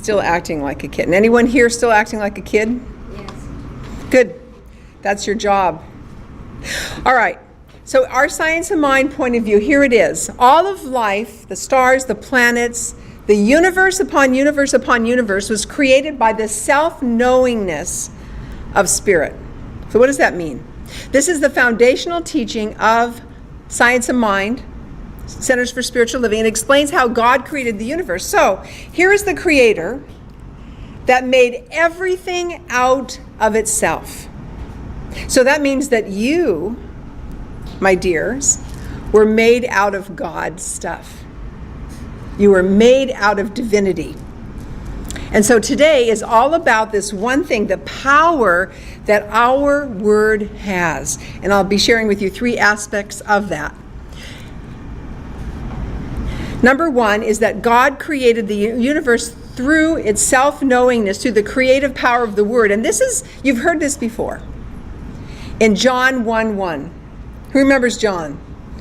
still acting like a kid. And anyone here still acting like a kid? Yes. Good. That's your job. All right. So our science of mind point of view, here it is. All of life, the stars, the planets, the universe upon universe upon universe was created by the self-knowingness of spirit. So what does that mean? This is the foundational teaching of science of mind, Centers for Spiritual Living. It explains how God created the universe. So here is the creator that made everything out of itself. So that means that you, my dears, were made out of God's stuff. You were made out of divinity. And so today is all about this one thing, the power that our word has. And I'll be sharing with you 3 aspects of that. Number 1 is that God created the universe through its self-knowingness, through the creative power of the word. And this is, you've heard this before. In John 1:1. Who remembers John?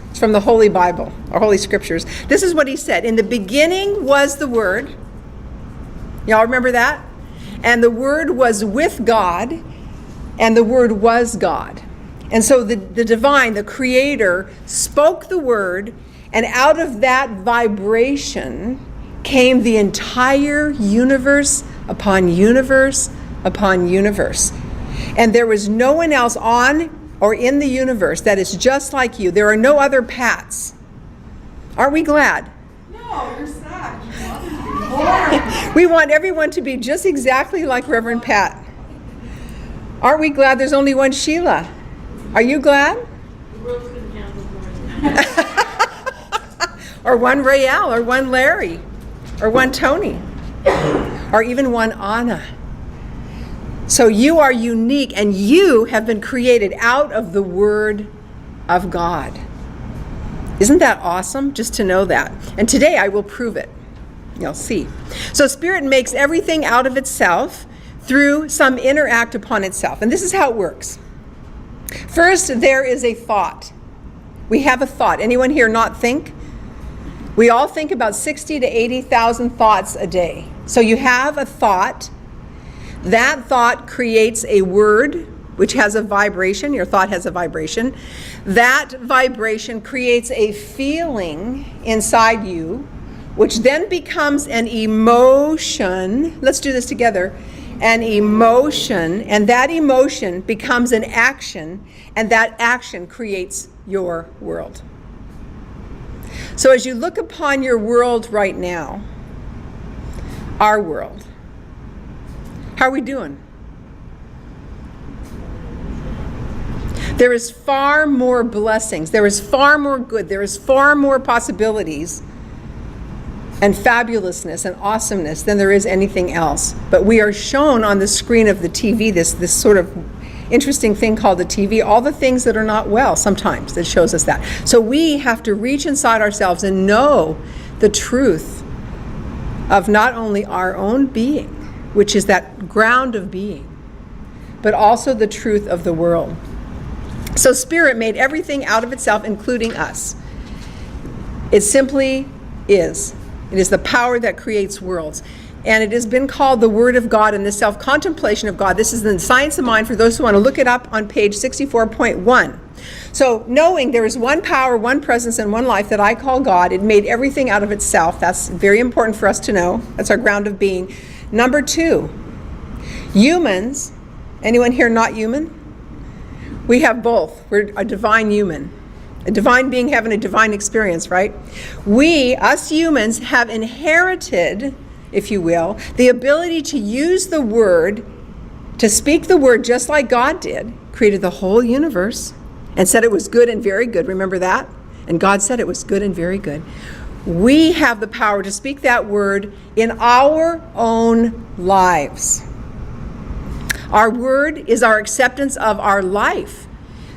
It's from the Holy Bible, or Holy Scriptures. This is what he said. In the beginning was the Word. Y'all remember that? And the Word was with God, and the Word was God. And so the divine, the Creator, spoke the Word, and out of that vibration came the entire universe upon universe upon universe. And there was no one else on or in the universe that is just like you. There are no other Pats. Aren't we glad? No, you're sad. We want everyone to be just exactly like Reverend Pat. Aren't we glad there's only one Sheila? Are you glad? Or one Rael, or one Larry, or one Tony, or even one Anna. So you are unique, and you have been created out of the Word of God. Isn't that awesome, just to know that? And today I will prove it. You'll see. So Spirit makes everything out of itself through some inner act upon itself. And this is how it works. First, there is a thought. We have a thought. Anyone here not think? We all think about 60 to 80,000 thoughts a day. So you have a thought. That thought creates a word, which has a vibration. Your thought has a vibration. That vibration creates a feeling inside you, which then becomes an emotion. Let's do this together. An emotion, and that emotion becomes an action, and that action creates your world. So as you look upon your world right now, our world, how are we doing? There is far more blessings. There is far more good. There is far more possibilities and fabulousness and awesomeness than there is anything else. But we are shown on the screen of the TV, this sort of interesting thing called the TV, all the things that are not well sometimes that shows us that. So we have to reach inside ourselves and know the truth of not only our own being, which is that ground of being, but also the truth of the world. So Spirit made everything out of itself, including us. It simply is. It is the power that creates worlds. And it has been called the Word of God and the self-contemplation of God. This is in the Science of Mind for those who want to look it up on page 64.1. So knowing there is one power, one presence, and one life that I call God, it made everything out of itself. That's very important for us to know. That's our ground of being. Number 2, humans. Anyone here not human? We have both. We're a divine human. A divine being having a divine experience, right? We, us humans, have inherited, if you will, the ability to use the word, to speak the word just like God did, created the whole universe, and said it was good and very good. Remember that? And God said it was good and very good. We have the power to speak that word in our own lives. Our word is our acceptance of our life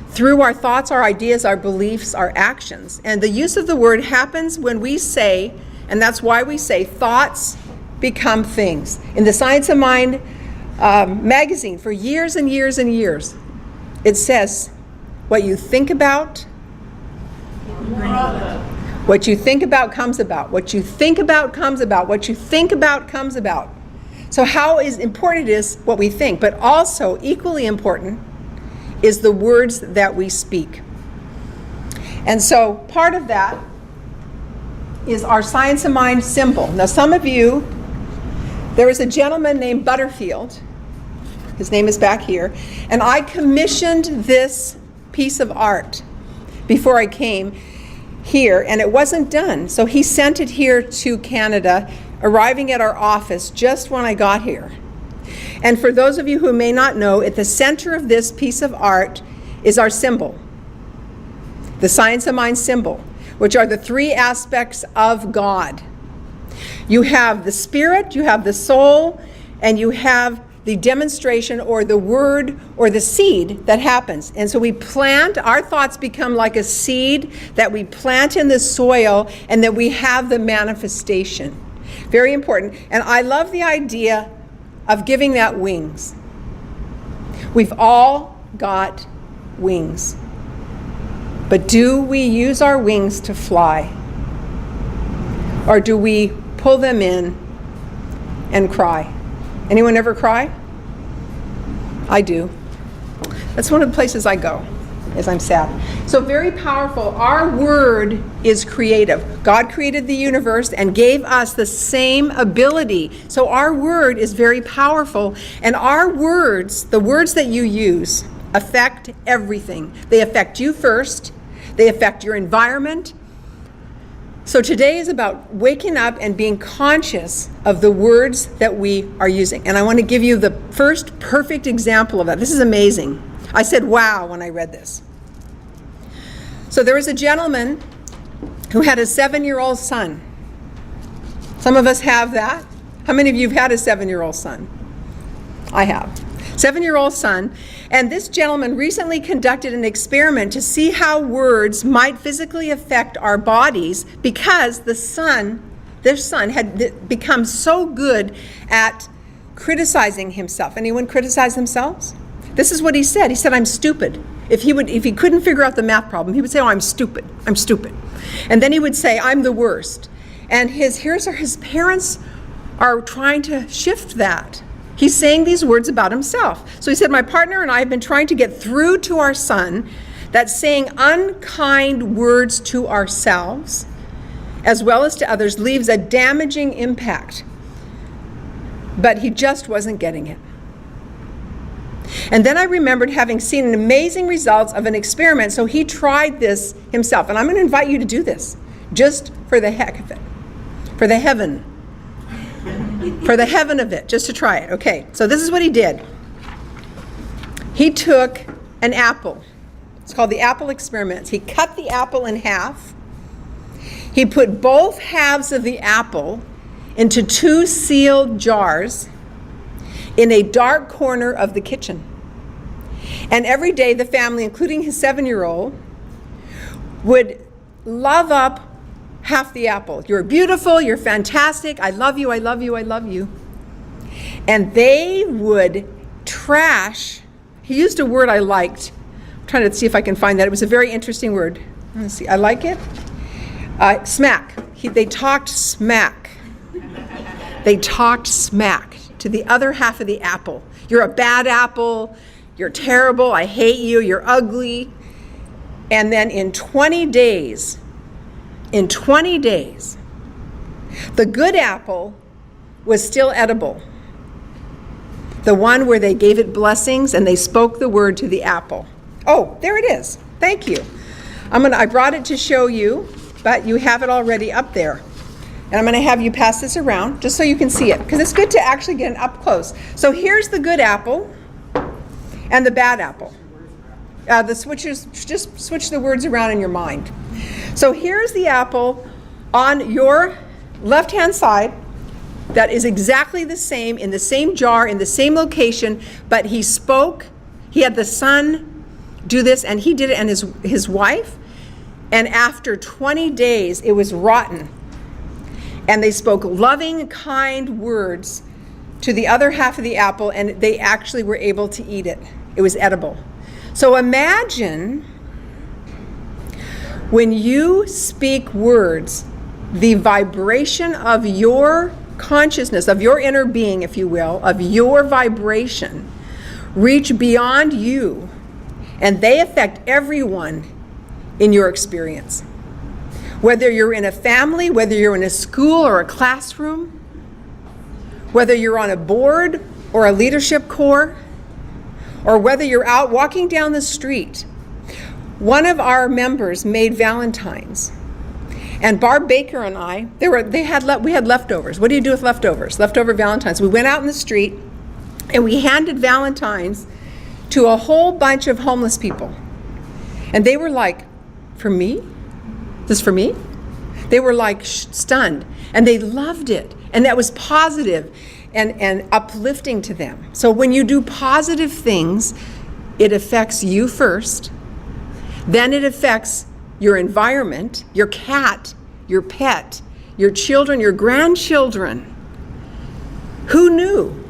through our thoughts, our ideas, our beliefs, our actions. And the use of the word happens when we say, and that's why we say, thoughts become things. In the Science of Mind magazine, for years and years and years, it says, what you think about, what you think about comes about. What you think about comes about. What you think about comes about. So how important it is what we think, but also equally important is the words that we speak. And so part of that is our Science of Mind symbol. Now some of you, there is a gentleman named Butterfield, his name is back here, and I commissioned this piece of art before I came here, and it wasn't done. So he sent it here to Canada, arriving at our office just when I got here. And for those of you who may not know, at the center of this piece of art is our symbol, the Science of Mind symbol, which are the three aspects of God. You have the spirit, you have the soul, and you have the demonstration or the word or the seed that happens. And so we plant, our thoughts become like a seed that we plant in the soil, and then we have the manifestation. Very important. And I love the idea of giving that wings. We've all got wings. But do we use our wings to fly? Or do we pull them in and cry? Anyone ever cry? I do. That's one of the places I go, as I'm sad. So very powerful. Our word is creative. God created the universe and gave us the same ability. So our word is very powerful. And our words, the words that you use, affect everything. They affect you first. They affect your environment. So today is about waking up and being conscious of the words that we are using. And I want to give you the first perfect example of that. This is amazing. I said, wow, when I read this. So there was a gentleman who had a 7-year-old son. Some of us have that. How many of you have had a 7-year-old son? I have. 7-year-old son. And this gentleman recently conducted an experiment to see how words might physically affect our bodies, because this son had become so good at criticizing himself. Anyone criticize themselves? This is what he said. He said, I'm stupid. If he couldn't figure out the math problem, he would say, oh, I'm stupid. I'm stupid. And then he would say, I'm the worst. And his parents are trying to shift that. He's saying these words about himself. So he said, my partner and I have been trying to get through to our son that saying unkind words to ourselves, as well as to others, leaves a damaging impact. But he just wasn't getting it. And then I remembered having seen amazing results of an experiment, so he tried this himself. And I'm going to invite you to do this, just for the heck of it, for the heaven of it, just to try it. Okay, so this is what he did. He took an apple. It's called the apple experiment. He cut the apple in half. He put both halves of the apple into 2 sealed jars in a dark corner of the kitchen. And every day the family, including his 7-year-old, would love up half the apple. You're beautiful, you're fantastic, I love you, I love you, I love you. And they would trash, he used a word I liked. I'm trying to see if I can find that. It was a very interesting word. Let's see, I like it. Smack. They talked smack. They talked smack to the other half of the apple. You're a bad apple, you're terrible, I hate you, you're ugly. And then in 20 days, the good apple was still edible. The one where they gave it blessings and they spoke the word to the apple. Oh, there it is. Thank you. I brought it to show you, but you have it already up there. And I'm going to have you pass this around just so you can see it, because it's good to actually get it up close. So here's the good apple and the bad apple. The switches, just switch the words around in your mind. So here's the apple on your left-hand side that is exactly the same, in the same jar, in the same location, but he had the son do this, and he did it, and his wife, and after 20 days, it was rotten. And they spoke loving, kind words to the other half of the apple, and they actually were able to eat it. It was edible. So imagine when you speak words, the vibration of your consciousness, of your inner being, if you will, of your vibration, reach beyond you, and they affect everyone in your experience. Whether you're in a family, whether you're in a school or a classroom, whether you're on a board or a leadership corps, or whether you're out walking down the street. One of our members made Valentines, and Barb Baker and I, we had leftovers. What do you do with leftovers? Leftover Valentines. We went out in the street and we handed Valentines to a whole bunch of homeless people. And they were like, for me? This for me? They were like stunned, and they loved it. And that was positive and uplifting to them. So when you do positive things, it affects you first, then it affects your environment, your cat, your pet, your children, your grandchildren. Who knew?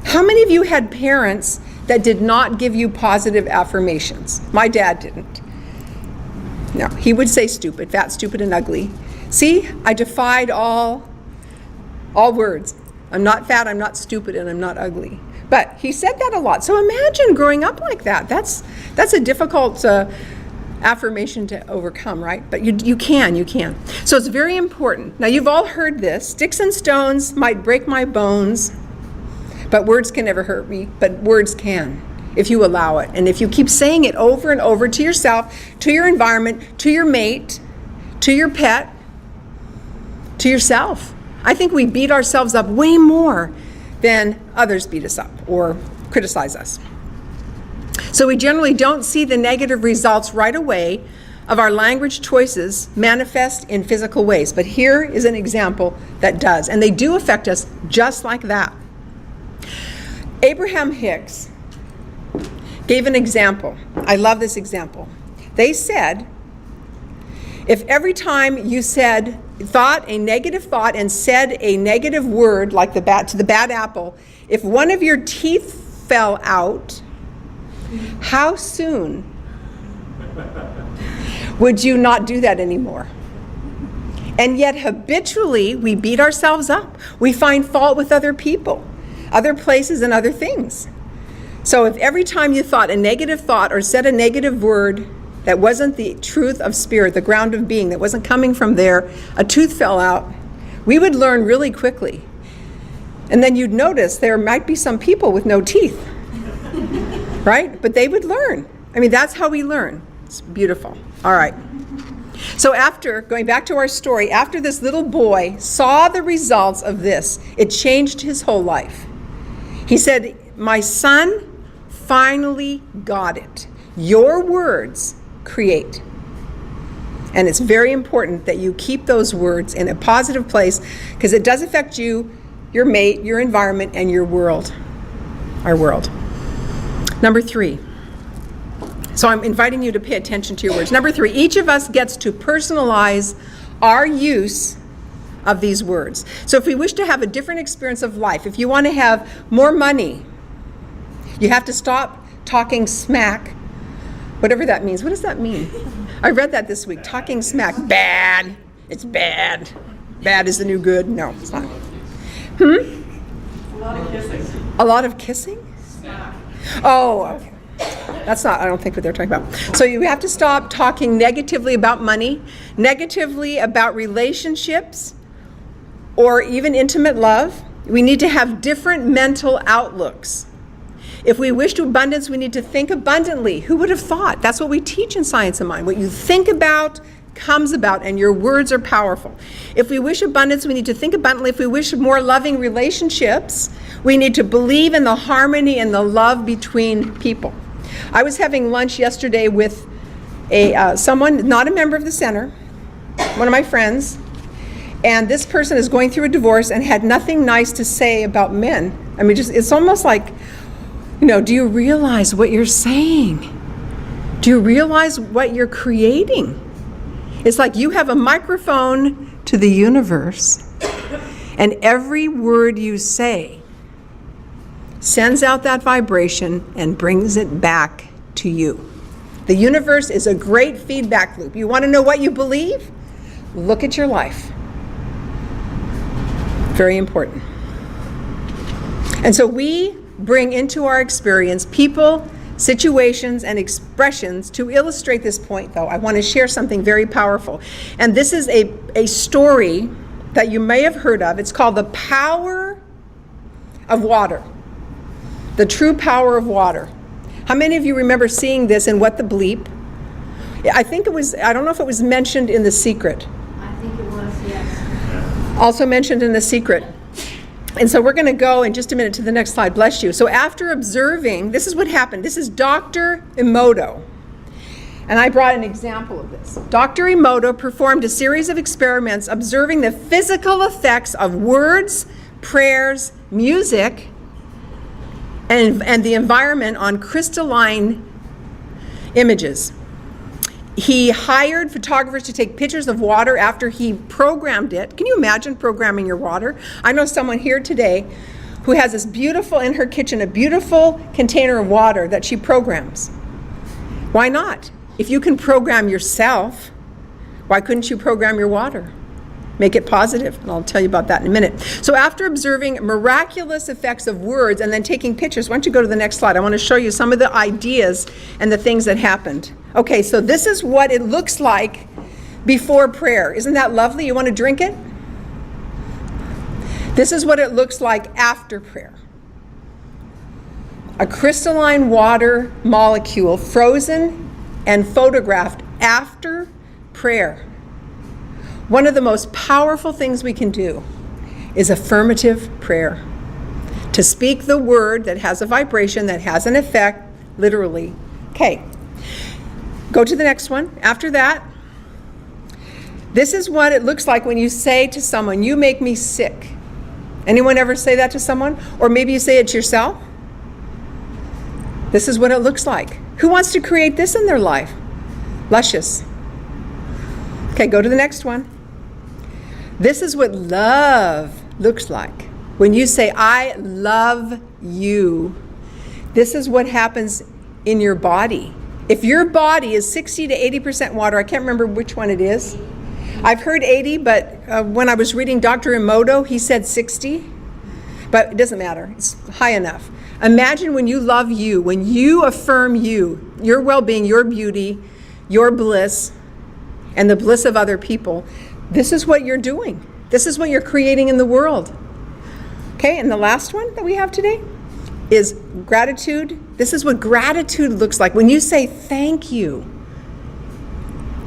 How many of you had parents that did not give you positive affirmations? My dad didn't. No, he would say stupid, fat, stupid, and ugly. See, I defied all words. I'm not fat, I'm not stupid, and I'm not ugly. But he said that a lot. So imagine growing up like that. That's a difficult affirmation to overcome, right? But you can. So it's very important. Now you've all heard this. Sticks and stones might break my bones, but words can never hurt me. But words can, if you allow it. And if you keep saying it over and over to yourself, to your environment, to your mate, to your pet, to yourself. I think we beat ourselves up way more than others beat us up or criticize us. So we generally don't see the negative results right away of our language choices manifest in physical ways. But here is an example that does, and they do affect us just like that. Abraham Hicks gave an example. I love this example. They said, if every time you thought a negative thought and said a negative word, like to the bad apple, if one of your teeth fell out, how soon would you not do that anymore? And yet habitually we beat ourselves up. We find fault with other people, other places, and other things. So if every time you thought a negative thought or said a negative word that wasn't the truth of spirit, the ground of being, that wasn't coming from there, a tooth fell out, we would learn really quickly. And then you'd notice there might be some people with no teeth, right? But they would learn. I mean, that's how we learn. It's beautiful. All right. So going back to our story, after this little boy saw the results of this, it changed his whole life. He said, my son finally got it. Your words create. And it's very important that you keep those words in a positive place, because it does affect you, your mate, your environment, and your world, our world. Number 3. So I'm inviting you to pay attention to your words. Number 3, each of us gets to personalize our use of these words. So if we wish to have a different experience of life, if you want to have more money, you have to stop talking smack, whatever that means. What does that mean? I read that this week. Talking smack. Bad. It's bad. Bad is the new good. No, it's not. A lot of kissing. A lot of kissing? Smack. Oh, okay. That's not, I don't think what they're talking about. So you have to stop talking negatively about money, negatively about relationships, or even intimate love. We need to have different mental outlooks. If we wish to abundance, we need to think abundantly. Who would have thought? That's what we teach in Science of Mind. What you think about comes about, and your words are powerful. If we wish abundance, we need to think abundantly. If we wish more loving relationships, we need to believe in the harmony and the love between people. I was having lunch yesterday with someone, not a member of the center, one of my friends, and this person is going through a divorce and had nothing nice to say about men. I mean, it's almost like, do you realize what you're saying? Do you realize what you're creating? It's like you have a microphone to the universe, and every word you say sends out that vibration and brings it back to you. The universe is a great feedback loop. You want to know what you believe? Look at your life. Very important. And so we bring into our experience people, situations, and expressions to illustrate this point, though. I want to share something very powerful. And this is a story that you may have heard of. It's called The Power of Water. The True Power of Water. How many of you remember seeing this in What the Bleep? I think it was, I don't know if it was mentioned in The Secret. I think it was, yes. Also mentioned in The Secret. And so we're going to go in just a minute to the next slide. Bless you. So after observing, this is what happened. This is Dr. Emoto. And I brought an example of this. Dr. Emoto performed a series of experiments observing the physical effects of words, prayers, music, and the environment on crystalline images. He hired photographers to take pictures of water after he programmed it. Can you imagine programming your water? I know someone here today who has this beautiful, in her kitchen, a beautiful container of water that she programs. Why not? If you can program yourself, why couldn't you program your water? Make it positive, and I'll tell you about that in a minute. So after observing miraculous effects of words and then taking pictures, why don't you go to the next slide? I want to show you some of the ideas and the things that happened. Okay, so this is what it looks like before prayer. Isn't that lovely? You want to drink it? This is what it looks like after prayer. A crystalline water molecule frozen and photographed after prayer. One of the most powerful things we can do is affirmative prayer. To speak the word that has a vibration, that has an effect, literally. Okay, go to the next one. After that, this is what it looks like when you say to someone, "You make me sick." Anyone ever say that to someone? Or maybe you say it to yourself? This is what it looks like. Who wants to create this in their life? Luscious. Okay, go to the next one. This is what love looks like. When you say, "I love you," this is what happens in your body. If your body is 60 to 80% water, I can't remember which one it is. I've heard 80, but when I was reading Dr. Emoto, he said 60. But it doesn't matter. It's high enough. Imagine when you love you, when you affirm you, your well-being, your beauty, your bliss, and the bliss of other people. This is what you're doing. This is what you're creating in the world. Okay, and the last one that we have today is gratitude. This is what gratitude looks like. When you say thank you.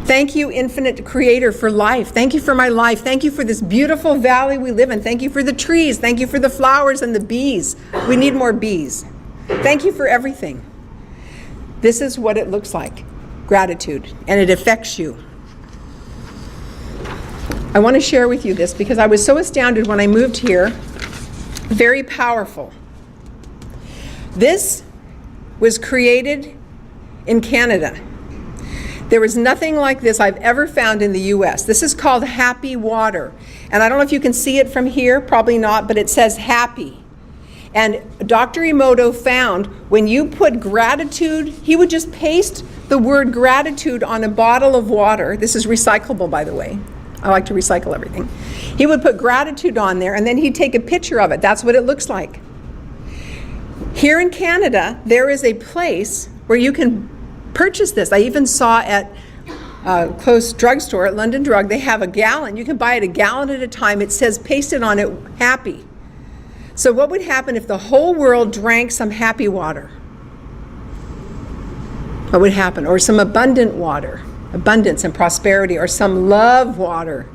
Thank you, infinite creator, for life. Thank you for my life. Thank you for this beautiful valley we live in. Thank you for the trees. Thank you for the flowers and the bees. We need more bees. Thank you for everything. This is what it looks like. Gratitude. And it affects you. I want to share with you this because I was so astounded when I moved here. Very powerful. This was created in Canada. There was nothing like this I've ever found in the U.S. This is called Happy Water. And I don't know if you can see it from here, probably not, but it says happy. And Dr. Emoto found when you put gratitude, he would just paste the word gratitude on a bottle of water. This is recyclable, by the way. I like to recycle everything. He would put gratitude on there, and then he'd take a picture of it. That's what it looks like. Here in Canada, there is a place where you can purchase this. I even saw at a close drugstore at London Drug, they have a gallon. You can buy it a gallon at a time. It says pasted on it, happy. So what would happen if the whole world drank some happy water? What would happen? Or some abundant water. Abundance and prosperity, or some love water.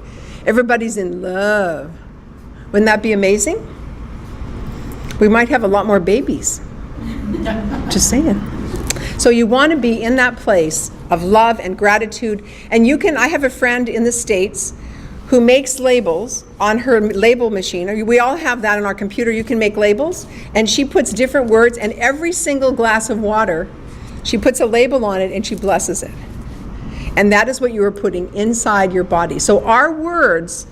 Everybody's in love. Wouldn't that be amazing? We might have a lot more babies. Just saying. So you want to be in that place of love and gratitude. And you can, I have a friend in the States who makes labels on her label machine. We all have that on our computer. You can make labels. And she puts different words, and every single glass of water, she puts a label on it and she blesses it. And that is what you are putting inside your body. So our words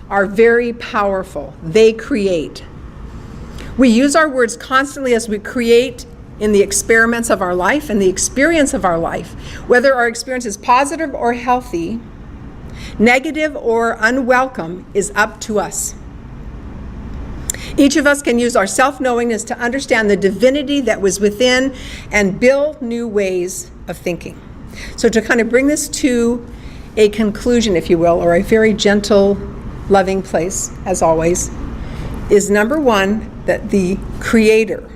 are very powerful. They create. We use our words constantly as we create in the experiments of our life and the experience of our life. Whether our experience is positive or healthy, negative or unwelcome, is up to us. Each of us can use our self-knowingness to understand the divinity that was within and build new ways of thinking. So to kind of bring this to a conclusion, if you will, or a very gentle, loving place, as always, is number one, that the Creator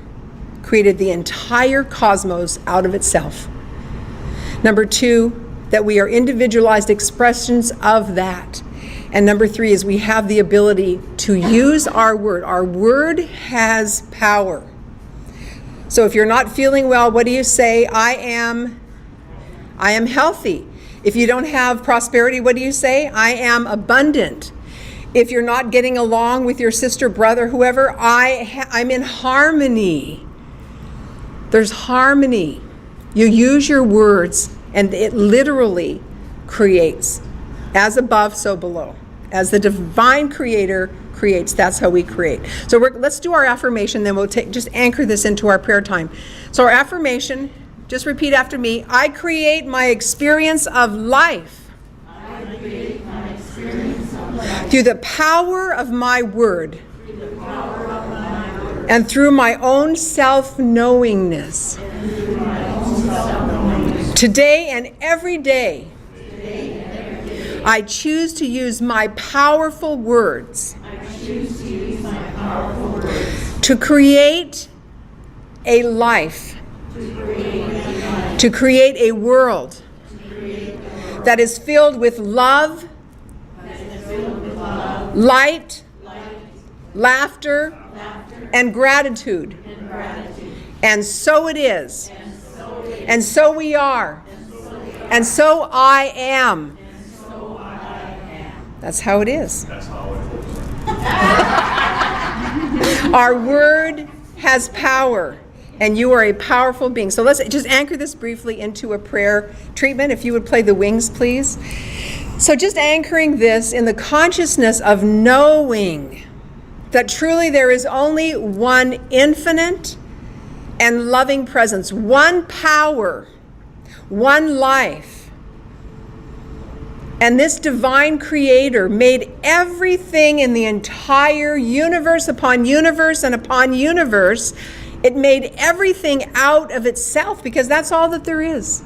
created the entire cosmos out of itself. Number two, that we are individualized expressions of that. And number three is we have the ability to use our word. Our word has power. So if you're not feeling well, what do you say? I am healthy. If you don't have prosperity, what do you say? I am abundant. If you're not getting along with your sister, brother, whoever, I'm in harmony. There's harmony. You use your words, and it literally creates. As above, so below. As the divine creator creates, that's how we create. So let's do our affirmation, then we'll just anchor this into our prayer time. So our affirmation, just repeat after me. I create my experience of life. I create my experience of life. Through the power of my word. Through the power of my word. And through my own self-knowingness. And through my own self-knowingness. Today and every day. I choose to use my powerful words to create a life, to create a world that is filled with love, light, laughter, and gratitude. And so it is. And so we are. And so I am. That's how it is. That's how it is. Our word has power, and you are a powerful being. So let's just anchor this briefly into a prayer treatment. If you would play the wings, please. So just anchoring this in the consciousness of knowing that truly there is only one infinite and loving presence, one power, one life. And this divine creator made everything in the entire universe upon universe and upon universe. It made everything out of itself because that's all that there is.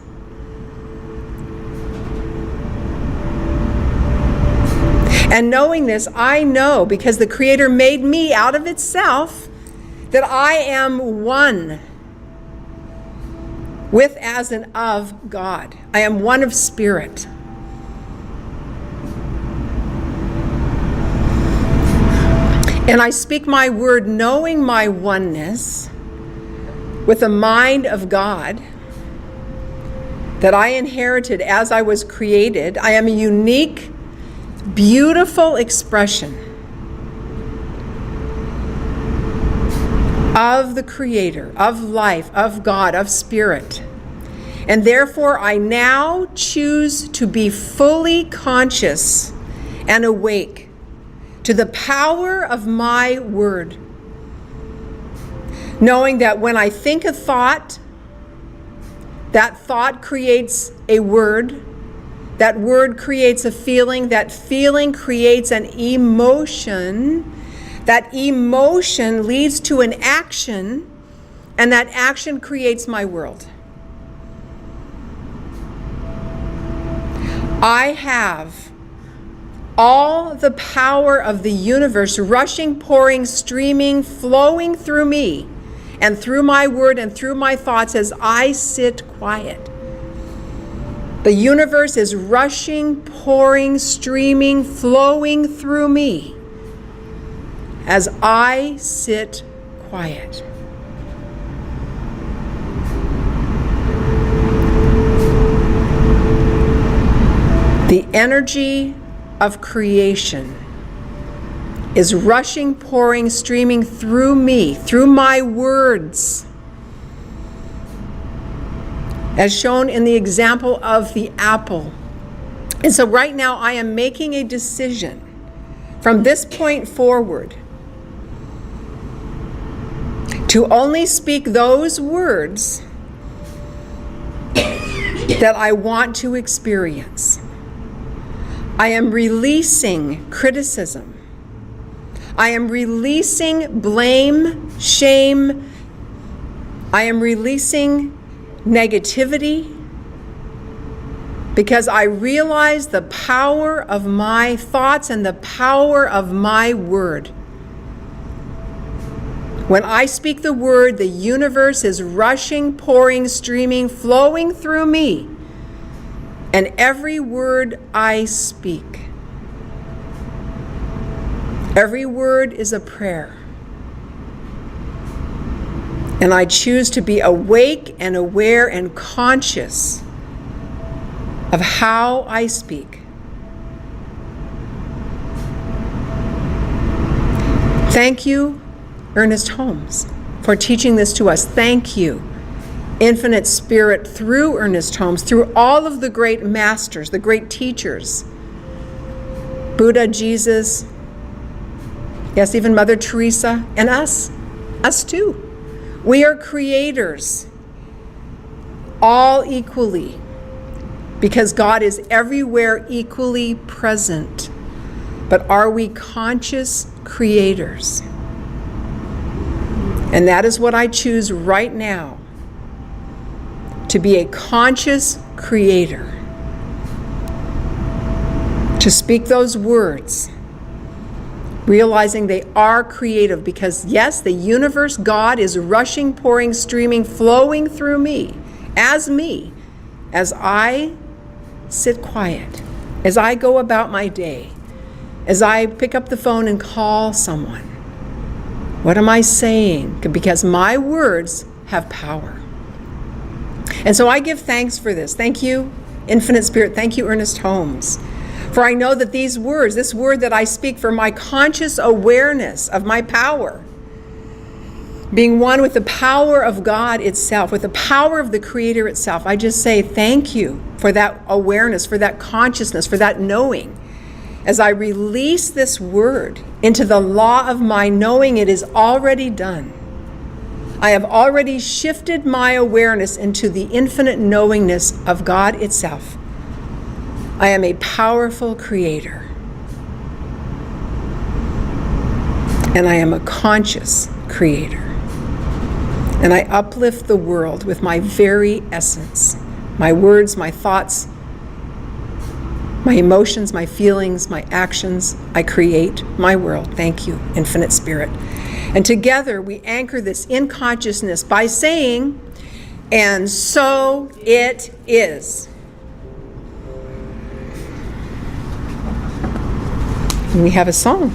And knowing this, I know because the creator made me out of itself that I am one with, as, and of God. I am one of spirit. And I speak my word knowing my oneness with the mind of God that I inherited as I was created. I am a unique, beautiful expression of the Creator, of life, of God, of Spirit. And therefore, I now choose to be fully conscious and awake to the power of my word, knowing that when I think a thought, that thought creates a word, that word creates a feeling, that feeling creates an emotion, that emotion leads to an action, and that action creates my world. I have all the power of the universe rushing, pouring, streaming, flowing through me and through my word and through my thoughts as I sit quiet. The universe is rushing, pouring, streaming, flowing through me as I sit quiet. The energy of creation is rushing, pouring, streaming through me, through my words, as shown in the example of the apple. And so right now I am making a decision from this point forward to only speak those words that I want to experience. I am releasing criticism. I am releasing blame, shame. I am releasing negativity because I realize the power of my thoughts and the power of my word. When I speak the word, the universe is rushing, pouring, streaming, flowing through me. And every word I speak, every word is a prayer. And I choose to be awake and aware and conscious of how I speak. Thank you, Ernest Holmes, for teaching this to us. Thank you, Infinite Spirit, through Ernest Holmes, through all of the great masters, the great teachers, Buddha, Jesus, yes, even Mother Teresa, and us too. We are creators, all equally, because God is everywhere equally present. But are we conscious creators? And that is what I choose right now, to be a conscious creator, to speak those words, realizing they are creative, because yes, the universe, God, is rushing, pouring, streaming, flowing through me, as I sit quiet, as I go about my day, as I pick up the phone and call someone. What am I saying? Because my words have power. And so I give thanks for this. Thank you, Infinite Spirit. Thank you, Ernest Holmes. For I know that these words, this word that I speak for my conscious awareness of my power, being one with the power of God itself, with the power of the Creator itself, I just say thank you for that awareness, for that consciousness, for that knowing. As I release this word into the law of my knowing, it is already done. I have already shifted my awareness into the infinite knowingness of God itself. I am a powerful creator. And I am a conscious creator. And I uplift the world with my very essence, my words, my thoughts, my emotions, my feelings, my actions. I create my world. Thank you, Infinite Spirit. And together we anchor this in consciousness by saying, and so it is. And we have a song.